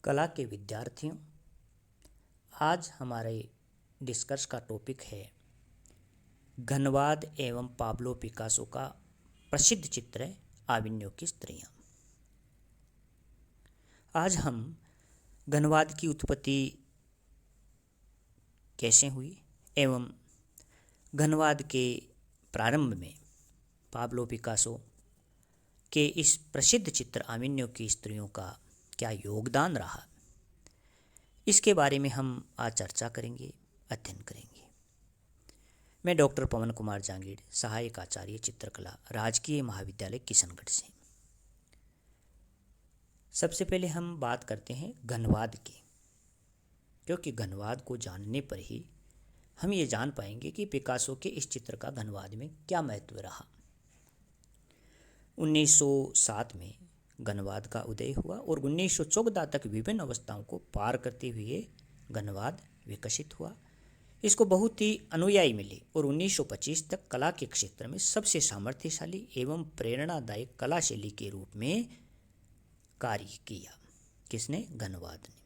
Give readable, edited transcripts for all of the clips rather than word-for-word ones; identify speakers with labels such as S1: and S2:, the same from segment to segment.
S1: कला के विद्यार्थियों, आज हमारे डिस्कस का टॉपिक है घनवाद एवं पाब्लो पिकासो का प्रसिद्ध चित्र है आविन्यो की स्त्रियां। आज हम घनवाद की उत्पत्ति कैसे हुई एवं घनवाद के प्रारंभ में पाब्लो पिकासो के इस प्रसिद्ध चित्र आविन्यो की स्त्रियों का क्या योगदान रहा, इसके बारे में हम आज चर्चा करेंगे, अध्ययन करेंगे। मैं डॉक्टर पवन कुमार जांगीड़, सहायक आचार्य चित्रकला, राजकीय महाविद्यालय किशनगढ़ से। सबसे पहले हम बात करते हैं घनवाद की, क्योंकि घनवाद को जानने पर ही हम ये जान पाएंगे कि पिकासो के इस चित्र का घनवाद में क्या महत्व रहा। 1907 में घनवाद का उदय हुआ और 1914 तक विभिन्न अवस्थाओं को पार करते हुए घनवाद विकसित हुआ। इसको बहुत ही अनुयायी मिले और 1925 तक कला के क्षेत्र में सबसे सामर्थ्यशाली एवं प्रेरणादायक कला शैली के रूप में कार्य किया। किसने? घनवाद ने।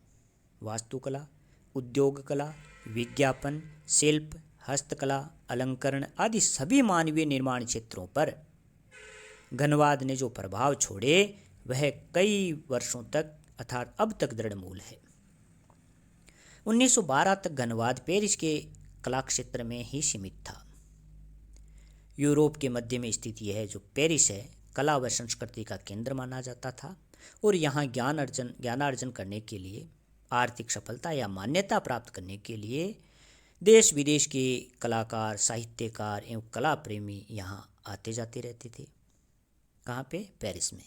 S1: वास्तुकला, उद्योग कला, विज्ञापन, शिल्प, हस्तकला, अलंकरण आदि सभी मानवीय निर्माण क्षेत्रों पर घनवाद ने जो प्रभाव छोड़े वह कई वर्षों तक अर्थात अब तक दृढ़ मूल है। 1912 तक घनवाद पेरिस के कला क्षेत्र में ही सीमित था। यूरोप के मध्य में स्थित यह जो पेरिस है, कला व संस्कृति का केंद्र माना जाता था और यहाँ ज्ञानार्जन करने के लिए, आर्थिक सफलता या मान्यता प्राप्त करने के लिए देश विदेश के कलाकार, साहित्यकार एवं कला प्रेमी यहाँ आते जाते रहते थे। कहाँ पे? पेरिस में।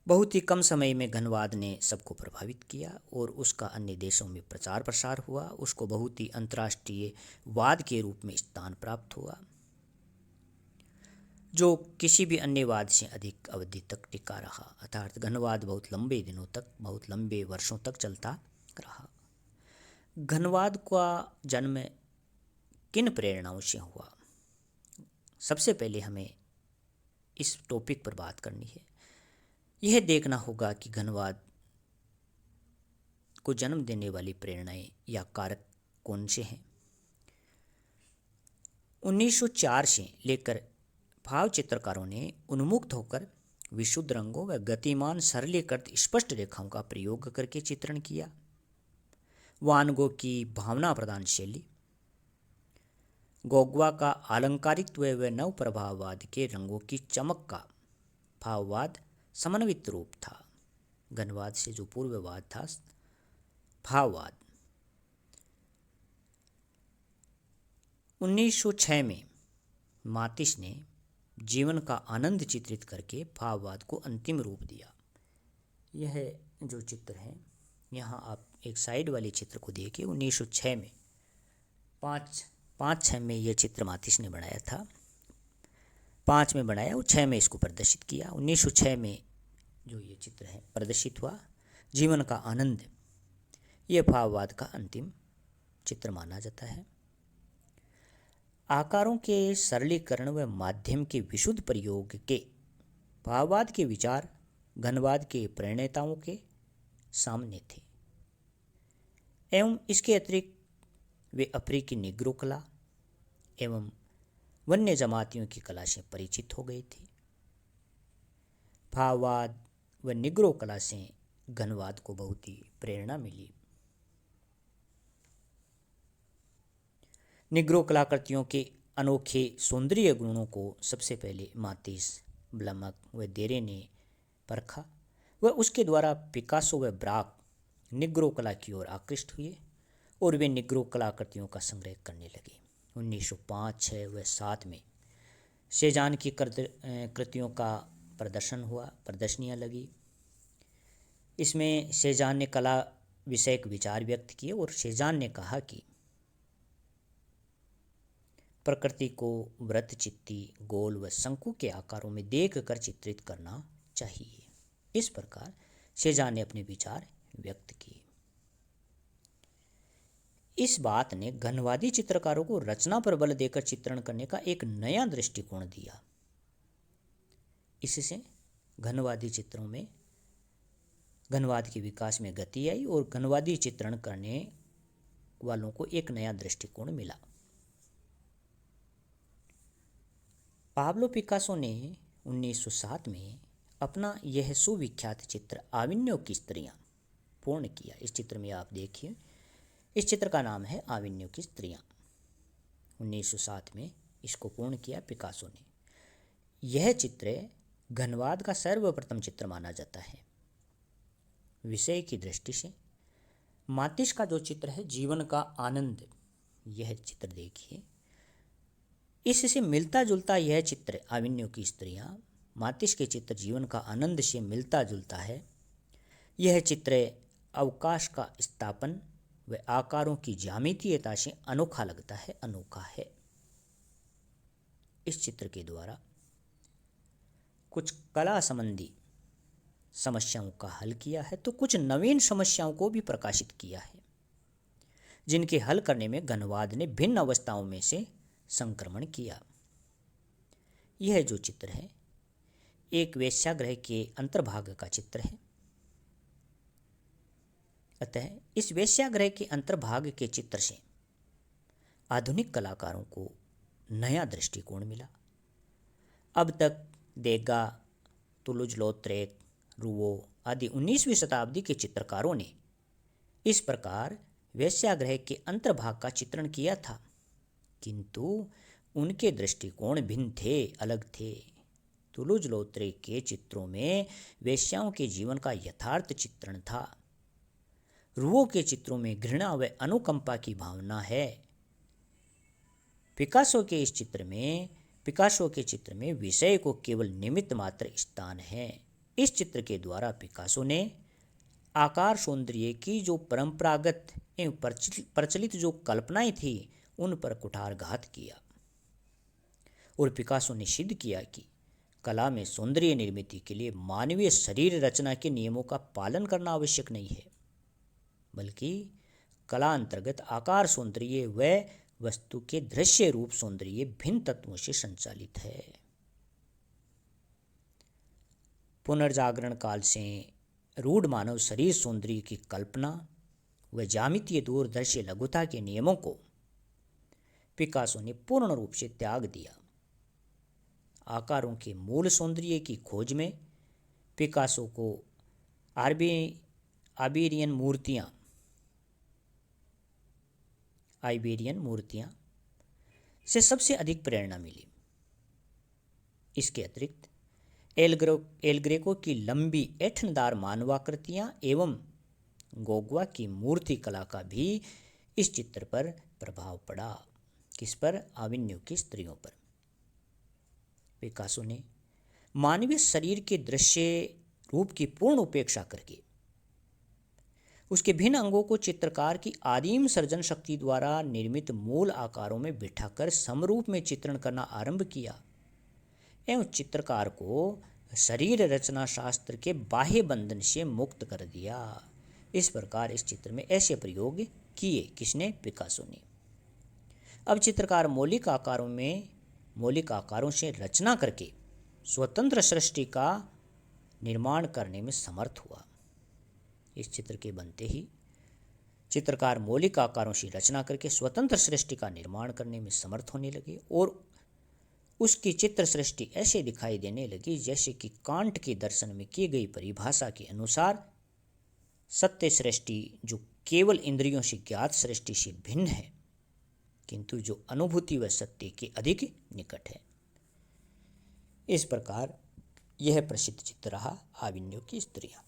S1: बहुत ही कम समय में घनवाद ने सबको प्रभावित किया और उसका अन्य देशों में प्रचार प्रसार हुआ। उसको बहुत ही अंतर्राष्ट्रीय वाद के रूप में स्थान प्राप्त हुआ, जो किसी भी अन्य वाद से अधिक अवधि तक टिका रहा। अर्थात घनवाद बहुत लंबे दिनों तक, बहुत लंबे वर्षों तक चलता रहा। घनवाद का जन्म किन प्रेरणाओं से हुआ? सबसे पहले हमें इस टॉपिक पर बात करनी है। यह देखना होगा कि घनवाद को जन्म देने वाली प्रेरणाएं या कारक कौन से हैं। 1904 से लेकर भाव चित्रकारों ने उन्मुक्त होकर विशुद्ध रंगों व गतिमान सरलीकृत स्पष्ट रेखाओं का प्रयोग करके चित्रण किया। वान गो की भावना प्रदान शैली, गोगवा का अलंकारित्व व नव प्रभाववाद के रंगों की चमक का भाववाद समन्वित रूप था। घनवाद से जो पूर्ववाद था भाववाद। 1906 में मातिस ने जीवन का आनंद चित्रित करके भाववाद को अंतिम रूप दिया। यह जो चित्र है, यहाँ आप एक साइड वाले चित्र को देखिए। 1906 में 5-6 में यह चित्र मातिस ने बनाया था। 5 में बनाया और 6 में इसको प्रदर्शित किया। 1906 में जो ये चित्र है प्रदर्शित हुआ, जीवन का आनंद, यह भाववाद का अंतिम चित्र माना जाता है। आकारों के सरलीकरण व माध्यम के विशुद्ध प्रयोग के भाववाद के विचार घनवाद के प्रणेताओं के सामने थे एवं इसके अतिरिक्त वे अफ्रीकी निग्रो कला एवं वन्य जमातियों की कला से परिचित हो गए थे। भाववाद व निग्रो कला से घनवाद को बहुत ही प्रेरणा मिली। निग्रो कलाकृतियों के अनोखे सौंदर्य गुणों को सबसे पहले मातिस, ब्लमक व देरे ने परखा व उसके द्वारा पिकासो व ब्राक निग्रो कला की ओर आकृष्ट हुए और वे निग्रो कलाकृतियों का संग्रह करने लगे। 1905, 6 व 7 में सेजान की कृतियों का प्रदर्शन हुआ, प्रदर्शनियाँ लगी। इसमें सेजान ने कला विषयक विचार व्यक्त किए और सेजान ने कहा कि प्रकृति को वृत्तचित्ती, गोल व शंकु के आकारों में देख कर चित्रित करना चाहिए। इस प्रकार सेजान ने अपने विचार व्यक्त किए। इस बात ने घनवादी चित्रकारों को रचना पर बल देकर चित्रण करने का एक नया दृष्टिकोण दिया। इससे घनवादी चित्रों में घनवाद के विकास में गति आई और घनवादी चित्रण करने वालों को एक नया दृष्टिकोण मिला। पाब्लो पिकासो ने 1907 में अपना यह सुविख्यात चित्र आविन्यो की स्त्रियां पूर्ण किया। इस चित्र में आप देखिए, इस चित्र का नाम है आविन्यो की स्त्रियां। 1907 में इसको पूर्ण किया पिकासो ने। यह चित्र घनवाद का सर्वप्रथम चित्र माना जाता है। विषय की दृष्टि से मातिश का जो चित्र है जीवन का आनंद, यह चित्र देखिए, इससे मिलता जुलता यह चित्र आविन्यो की स्त्रियां मातिश के चित्र जीवन का आनंद से मिलता जुलता है। यह चित्र अवकाश का स्थापन व आकारों की ज्यामितीयता से अनोखा लगता है, अनोखा है। इस चित्र के द्वारा कुछ कला संबंधी समस्याओं का हल किया है तो कुछ नवीन समस्याओं को भी प्रकाशित किया है, जिनके हल करने में घनवाद ने भिन्न अवस्थाओं में से संक्रमण किया। यह जो चित्र है एक वेश्यागृह के अंतर्भाग का चित्र है। अतः इस वेश्यागृह के अंतर्भाग के चित्र से आधुनिक कलाकारों को नया दृष्टिकोण मिला। अब तक देगा, तुलुज-लौत्रेक, रूओ आदि 19वीं शताब्दी के चित्रकारों ने इस प्रकार वेश्यागृह के अंतर्भाग का चित्रण किया था, किंतु उनके दृष्टिकोण भिन्न थे, अलग थे। तुलुज-लौत्रेक के चित्रों में वेश्याओं के जीवन का यथार्थ चित्रण था। रूओ के चित्रों में घृणा व अनुकंपा की भावना है। पिकासो के चित्र में विषय को केवल निमित्त मात्र स्थान है। इस चित्र के द्वारा पिकासो ने आकार सौंदर्य की जो परंपरागत एवं प्रचलित जो कल्पनाएं थी उन पर कुठारघात किया और पिकासो ने सिद्ध किया कि कला में सौंदर्य निर्मिति के लिए मानवीय शरीर रचना के नियमों का पालन करना आवश्यक नहीं है, बल्कि कला अंतर्गत आकार सौंदर्य व वस्तु के दृश्य रूप सौंदर्य भिन्न तत्वों से संचालित है। पुनर्जागरण काल से रूढ़ मानव शरीर सौंदर्य की कल्पना व ज्यामितीय दूरदर्शी लघुता के नियमों को पिकासो ने पूर्ण रूप से त्याग दिया। आकारों के मूल सौंदर्य की खोज में पिकासो को आइबेरियन मूर्तियां से सबसे अधिक प्रेरणा मिली। इसके अतिरिक्त एल ग्रेको की लंबी ऐंठनदार मानवाकृतियां एवं गोगवा की मूर्ति कला का भी इस चित्र पर प्रभाव पड़ा। किस पर? आविन्यो की स्त्रियों पर। पिकासो ने मानवीय शरीर के दृश्य रूप की पूर्ण उपेक्षा करके उसके भिन्न अंगों को चित्रकार की आदिम सर्जन शक्ति द्वारा निर्मित मूल आकारों में बिठाकर समरूप में चित्रण करना आरंभ किया एवं चित्रकार को शरीर रचना शास्त्र के बाह्य बंधन से मुक्त कर दिया। इस प्रकार इस चित्र में ऐसे प्रयोग किए। किसने? पिकासो ने। अब चित्रकार मौलिक आकारों से रचना करके स्वतंत्र सृष्टि का निर्माण करने में समर्थ हुआ। इस चित्र के बनते ही चित्रकार मौलिक आकारों से रचना करके स्वतंत्र सृष्टि का निर्माण करने में समर्थ होने लगे और उसकी चित्र सृष्टि ऐसे दिखाई देने लगी जैसे कि कांट के दर्शन में की गई परिभाषा के अनुसार सत्य सृष्टि जो केवल इंद्रियों से ज्ञात सृष्टि से भिन्न है, किंतु जो अनुभूति व सत्य के अधिक निकट है। इस प्रकार यह प्रसिद्ध चित्र रहा आविन्यो की स्त्रियां।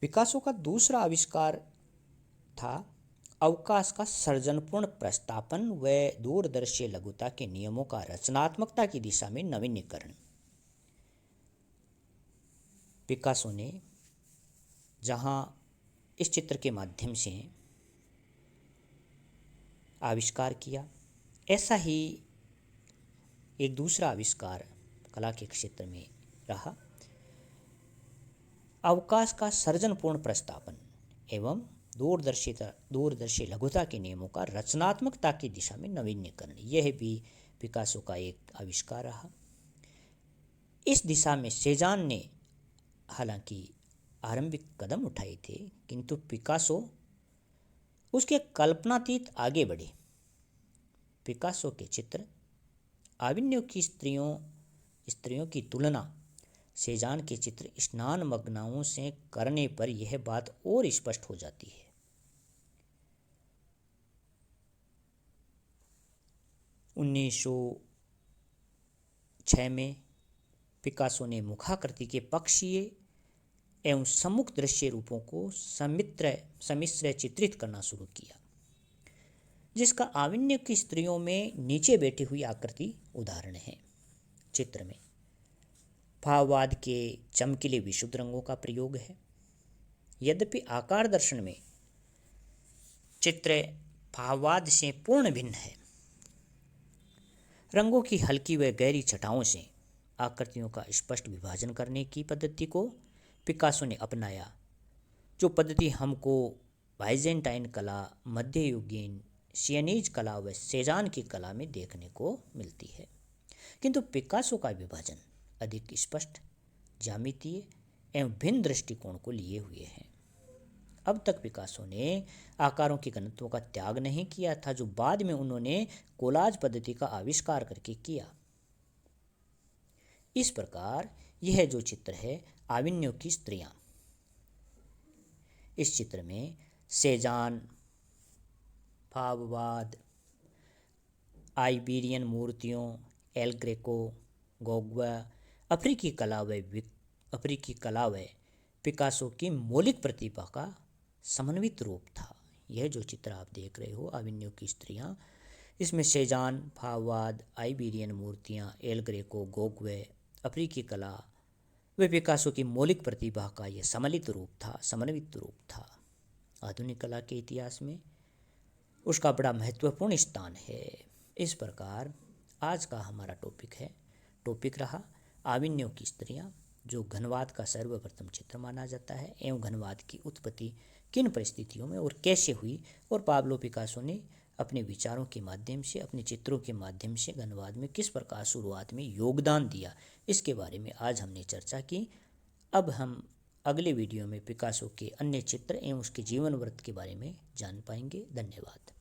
S1: पिकासो का दूसरा आविष्कार था अवकाश का सर्जनपूर्ण प्रस्तापन व दूरदर्शी लघुता के नियमों का रचनात्मकता की दिशा में नवीनीकरण। पिकासो ने जहां इस चित्र के माध्यम से आविष्कार किया, ऐसा ही एक दूसरा आविष्कार कला के क्षेत्र में रहा अवकाश का सर्जनपूर्ण प्रस्तापन एवं दूरदर्शी लघुता के नियमों का रचनात्मकता की दिशा में नवीनीकरण। यह भी पिकासो का एक आविष्कार रहा। इस दिशा में सेजान ने हालांकि आरंभिक कदम उठाए थे, किंतु पिकासो उसके कल्पनातीत आगे बढ़े। पिकासो के चित्र आविन्यो की स्त्रियों की तुलना सेजान के चित्र स्नान मग्नाओं से करने पर यह बात और स्पष्ट हो जाती है। 1906 में पिकासो ने मुखाकृति के पक्षीय एवं सम्मुख दृश्य रूपों को सम्मिश्र चित्रित करना शुरू किया, जिसका आविन्य की स्त्रियों में नीचे बैठी हुई आकृति उदाहरण है। चित्र में भाववाद के चमकीले विशुद्ध रंगों का प्रयोग है। यद्यपि आकार दर्शन में चित्र भाववाद से पूर्ण भिन्न है। रंगों की हल्की व गहरी छटाओं से आकृतियों का स्पष्ट विभाजन करने की पद्धति को पिकासो ने अपनाया, जो पद्धति हमको बाइजेंटाइन कला, मध्ययुगीन सियनीज कला व सेजान की कला में देखने को मिलती है। किंतु पिकासो का विभाजन अधिक स्पष्ट, ज्यामितीय एवं भिन्न दृष्टिकोण को लिए हुए हैं। अब तक पिकासो ने आकारों के घनत्व का त्याग नहीं किया था, जो बाद में उन्होंने कोलाज पद्धति का आविष्कार करके किया। इस प्रकार यह जो चित्र है आविन्यों की स्त्रियां, इस चित्र में सेजान, भाववाद, आइबेरियन मूर्तियों, एल ग्रेको, गोग्वा, अफ्रीकी कला व पिकासो की मौलिक प्रतिभा का समन्वित रूप था। यह जो चित्र आप देख रहे हो आविन्यों की स्त्रियां, इसमें सेजान, भाववाद, आइबेरियन मूर्तियां, एल ग्रेको, गोग्वे, अफ्रीकी कला व पिकासो की मौलिक प्रतिभा का यह समन्वित रूप था। आधुनिक कला के इतिहास में उसका बड़ा महत्वपूर्ण स्थान है। इस प्रकार आज का हमारा टॉपिक रहा आविन्यों की स्त्रियां, जो घनवाद का सर्वप्रथम चित्र माना जाता है एवं घनवाद की उत्पत्ति किन परिस्थितियों में और कैसे हुई, और पाब्लो पिकासो ने अपने विचारों के माध्यम से, अपने चित्रों के माध्यम से घनवाद में किस प्रकार शुरुआत में योगदान दिया, इसके बारे में आज हमने चर्चा की। अब हम अगले वीडियो में पिकासो के अन्य चित्र एवं उसके जीवन वृत्त के बारे में जान पाएंगे। धन्यवाद।